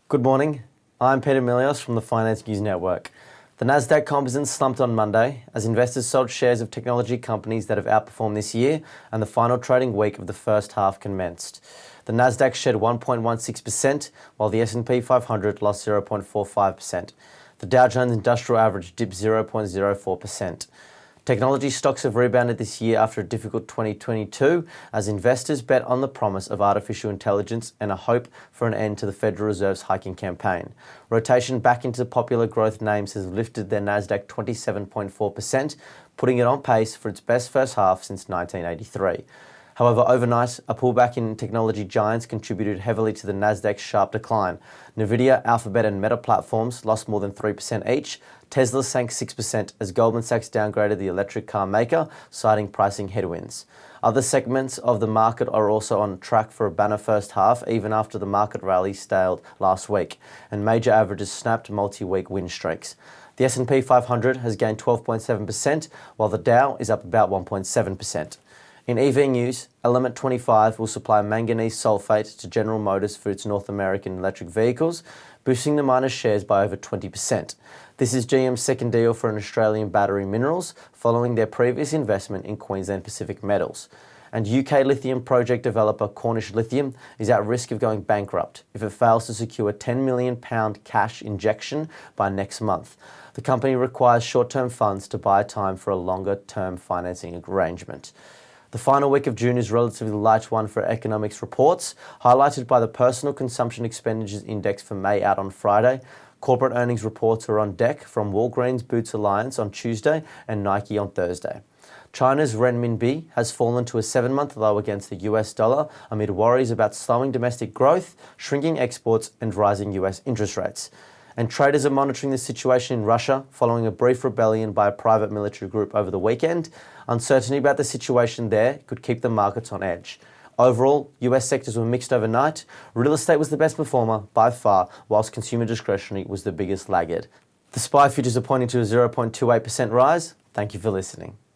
Good morning, I'm Peter Milios from the Finance News Network. The Nasdaq Composite slumped on Monday as investors sold shares of technology companies that have outperformed this year and the final trading week of the first half commenced. The Nasdaq shed 1.16%, while the S&P 500 lost 0.45%. The Dow Jones Industrial Average dipped 0.04%. Technology stocks have rebounded this year after a difficult 2022 as investors bet on the promise of artificial intelligence and a hope for an end to the Federal Reserve's hiking campaign. Rotation back into popular growth names has lifted their Nasdaq 27.4%, putting it on pace for its best first half since 1983. However, overnight, a pullback in technology giants contributed heavily to the Nasdaq's sharp decline. Nvidia, Alphabet and Meta platforms lost more than 3% each. Tesla sank 6% as Goldman Sachs downgraded the electric car maker, citing pricing headwinds. Other segments of the market are also on track for a banner first half, even after the market rally staled last week, and major averages snapped multi-week win streaks. The S&P 500 has gained 12.7%, while the Dow is up about 1.7%. In EV news, Element 25 will supply manganese sulfate to General Motors for its North American electric vehicles, boosting the miner's shares by over 20%. This is GM's second deal for an Australian battery minerals, following their previous investment in Queensland Pacific Metals. And UK lithium project developer Cornish Lithium is at risk of going bankrupt if it fails to secure a £10 million cash injection by next month. The company requires short-term funds to buy time for a longer-term financing arrangement. The final week of June is a relatively light one for economics reports, highlighted by the Personal Consumption Expenditures Index for May out on Friday. Corporate earnings reports are on deck from Walgreens Boots Alliance on Tuesday and Nike on Thursday. China's renminbi has fallen to a 7-month low against the US dollar amid worries about slowing domestic growth, shrinking exports and rising US interest rates. And traders are monitoring the situation in Russia following a brief rebellion by a private military group over the weekend. Uncertainty about the situation there could keep the markets on edge. Overall, US sectors were mixed overnight. Real estate was the best performer by far, whilst consumer discretionary was the biggest laggard. The SPI futures are pointing to a 0.28% rise. Thank you for listening.